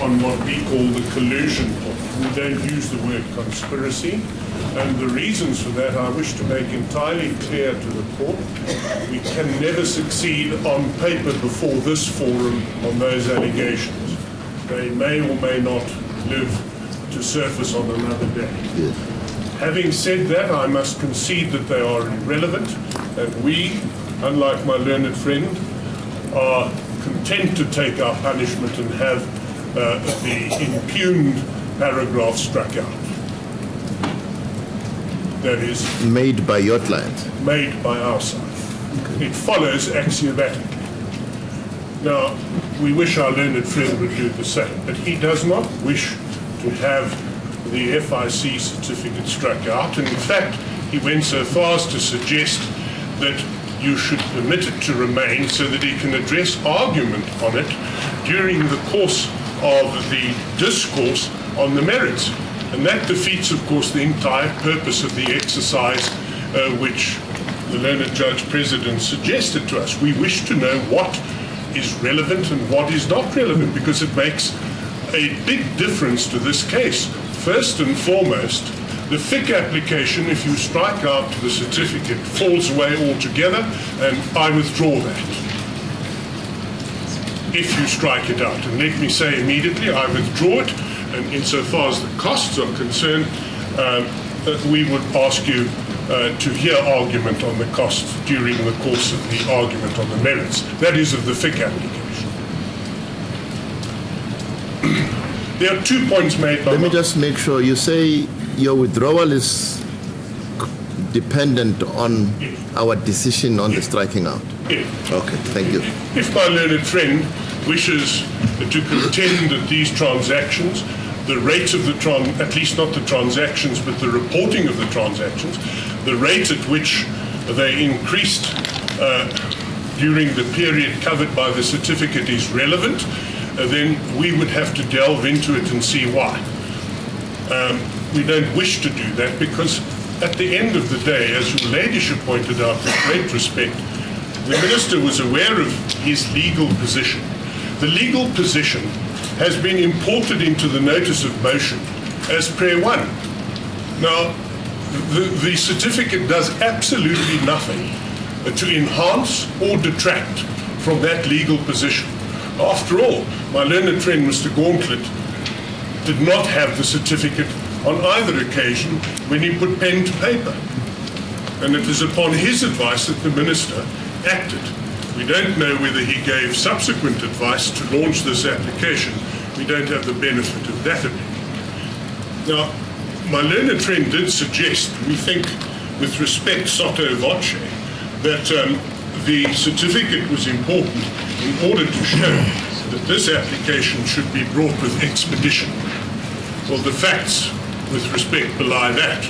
on what we call the collusion point. We don't use the word conspiracy, and the reasons for that I wish to make entirely clear to the court. We can never succeed on paper before this forum on those allegations. They may or may not live to surface on another day. Yes. Having said that, I must concede that they are irrelevant, and we, unlike my learned friend, are content to take our punishment and have the impugned paragraph struck out. That is Made by your client? made by our side. Okay. It follows axiomatically. Now, we wish our learned friend would do the same, but he does not wish to have the FIC certificate struck out, and in fact, he went so far as to suggest that you should permit it to remain so that he can address argument on it during the course of the discourse on the merits. And that defeats, of course, the entire purpose of the exercise which the learned judge president suggested to us. We wish to know what is relevant and what is not relevant, because it makes a big difference to this case. First and foremost, the FIC application, if you strike out the certificate, falls away altogether, and I withdraw that. If you strike it out. And let me say immediately, I withdraw it, and insofar as the costs are concerned, we would ask you to hear argument on the costs during the course of the argument on the merits. That is of the FIC application. There are 2 points made by... Let me just make sure. You say your withdrawal is dependent on our decision on the striking out? Yes. Okay, thank you. If my learned friend wishes to contend that these transactions, the rate of the at least not the transactions, but the reporting of the transactions, the rate at which they increased during the period covered by the certificate is relevant, then we would have to delve into it and see why. We don't wish to do that because at the end of the day, as your ladyship pointed out with great respect, the minister was aware of his legal position. The legal position has been imported into the notice of motion as prayer one. Now, the certificate does absolutely nothing to enhance or detract from that legal position. After all, my learned friend, Mr. Gauntlet, did not have the certificate on either occasion when he put pen to paper. And it is upon his advice that the minister acted. We don't know whether he gave subsequent advice to launch this application. We don't have the benefit of that opinion. Now, my learned friend did suggest, we think with respect sotto voce, that the certificate was important in order to show that this application should be brought with expedition. Well, the facts with respect belie that,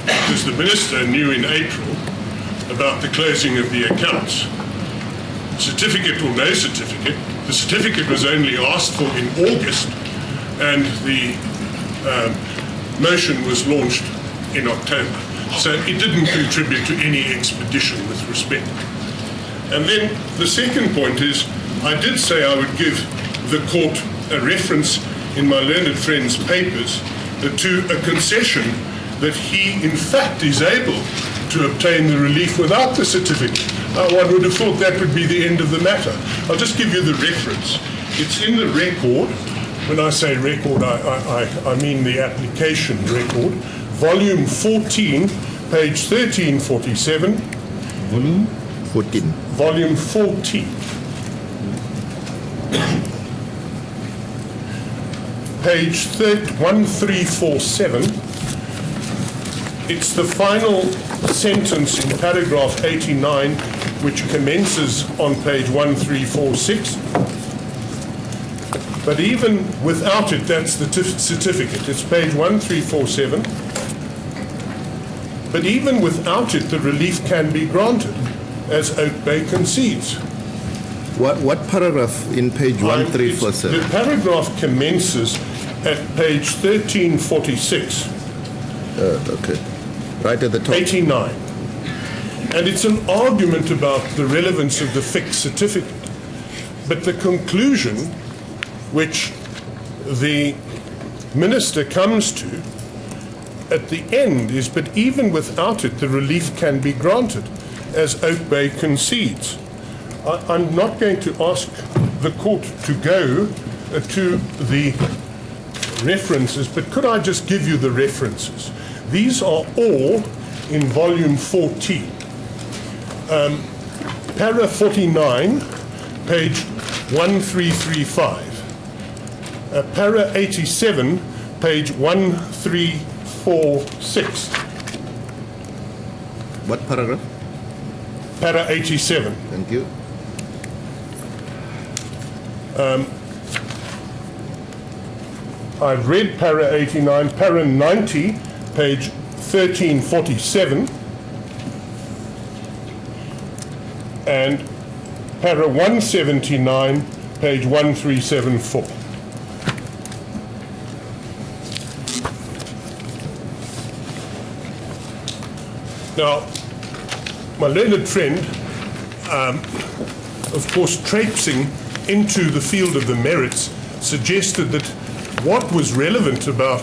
because the minister knew in April about the closing of the accounts. Certificate or no certificate, the certificate was only asked for in August, and the motion was launched in October. So it didn't contribute to any expedition with respect. And then the second point is, I did say I would give the court a reference in my learned friend's papers to a concession that he in fact is able to obtain the relief without the certificate. One would have thought that would be the end of the matter. I'll just give you the reference. It's in the record. When I say record, I mean the application record. Volume 14, page 1347. Volume 14. Volume 14. Page 1347. It's the final sentence in paragraph 89, which commences on page 1346. But even without it, that's the certificate. It's page 1347. But even without it, the relief can be granted, as Oakbay concedes. What paragraph in page 1347? The paragraph commences at page 1346. Okay. Right at the top. 89. And it's an argument about the relevance of the FIC certificate. But the conclusion, which the minister comes to at the end is, but even without it, the relief can be granted, as Oakbay concedes. I'm not going to ask the court to go to the references, but could I just give you the references? These are all in volume 14. Para 49, page 1335. Para 87, page 1346. What paragraph? Para 87. Thank you. I've read para 89, para 90, page 1347, and para 179, page 1374. Now, my learned friend, of course, traipsing into the field of the merits, suggested that what was relevant about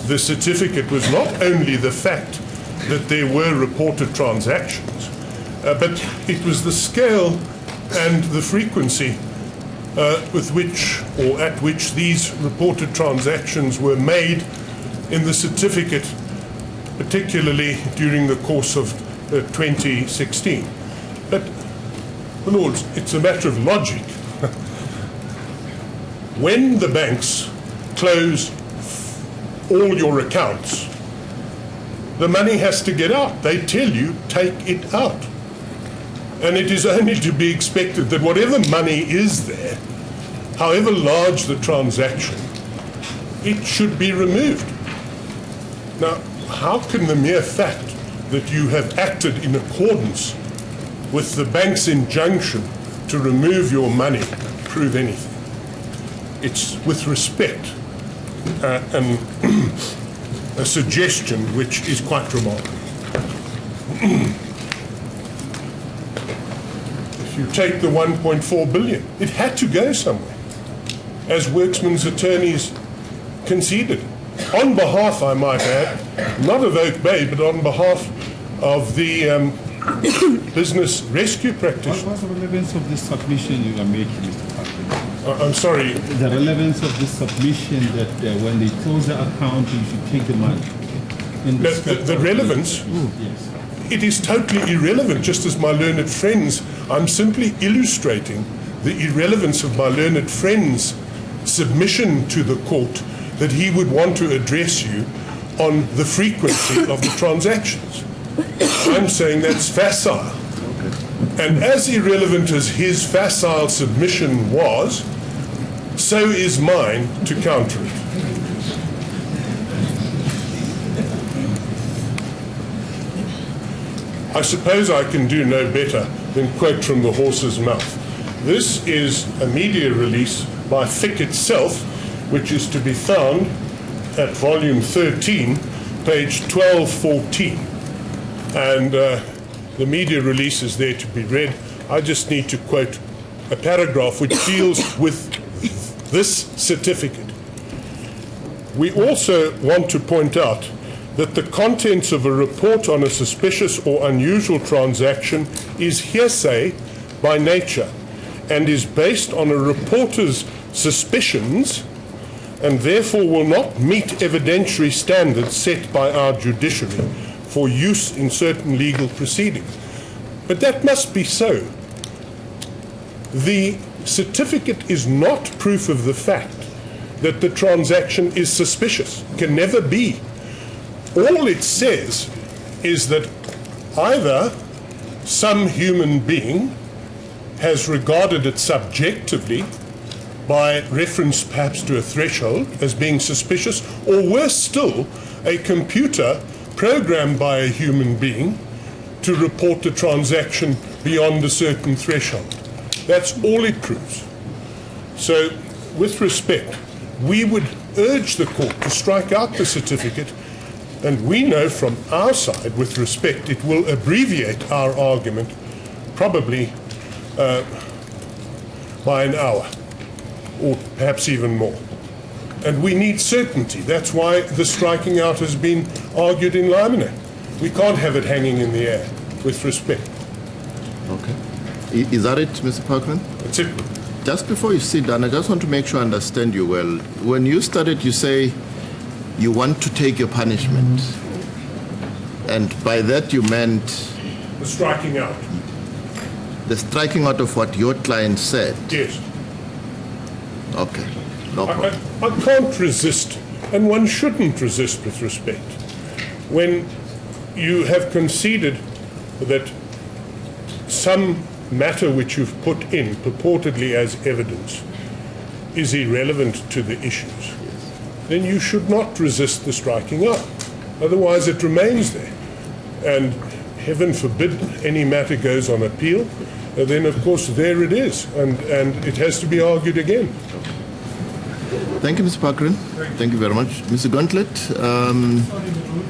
the certificate was not only the fact that there were reported transactions, but it was the scale and the frequency with which or at which these reported transactions were made in the certificate, particularly during the course of 2016. But, my lords, it's a matter of logic. When the banks close all your accounts, the money has to get out. They tell you, take it out. And it is only to be expected that whatever money is there, however large the transaction, it should be removed. Now, how can the mere fact that you have acted in accordance with the bank's injunction to remove your money prove anything? It's with respect and a suggestion which is quite remarkable. If you take the 1.4 billion, it had to go somewhere, as Worksman's attorneys conceded. On behalf, I might add, not of Oakbay, but on behalf of the business rescue practitioner. What's the relevance of this submission you are making, Mr. Parker? I'm sorry. The relevance of this submission that when they close the account, you should take the money. The relevance? Yes. It is totally irrelevant, just as my learned friends. I'm simply illustrating the irrelevance of my learned friend's submission to the court that he would want to address you on the frequency of the transactions. I'm saying that's facile. And as irrelevant as his facile submission was, so is mine to counter it. I suppose I can do no better than quote from the horse's mouth. This is a media release by FIC itself, which is to be found at volume 13, page 1214. And the media release is there to be read. I just need to quote a paragraph which deals with this certificate. We also want to point out that the contents of a report on a suspicious or unusual transaction is hearsay by nature and is based on a reporter's suspicions and therefore will not meet evidentiary standards set by our judiciary for use in certain legal proceedings. But that must be so. The certificate is not proof of the fact that the transaction is suspicious. It can never be. All it says is that either some human being has regarded it subjectively by reference perhaps to a threshold as being suspicious, or worse still, a computer programmed by a human being to report the transaction beyond a certain threshold. That's all it proves. So, with respect, we would urge the court to strike out the certificate, and we know from our side, with respect, it will abbreviate our argument probably by an hour, or perhaps even more. And we need certainty. That's why the striking out has been argued in limine. We can't have it hanging in the air, with respect. Okay. Is that it, Mr. Parkman? That's it. Just before you sit down, I just want to make sure I understand you well. When you started, you say you want to take your punishment. And by that you meant The striking out. the striking out of what your client said. Yes. Okay. No problem. I can't resist, and one shouldn't resist with respect, when you have conceded that some matter which you've put in purportedly as evidence is irrelevant to the issues, then you should not resist the striking out. Otherwise it remains there. And heaven forbid any matter goes on appeal, then of course there it is, and it has to be argued again. Thank you, Mr. Parkman. Thank you very much. Mr. Gauntlet,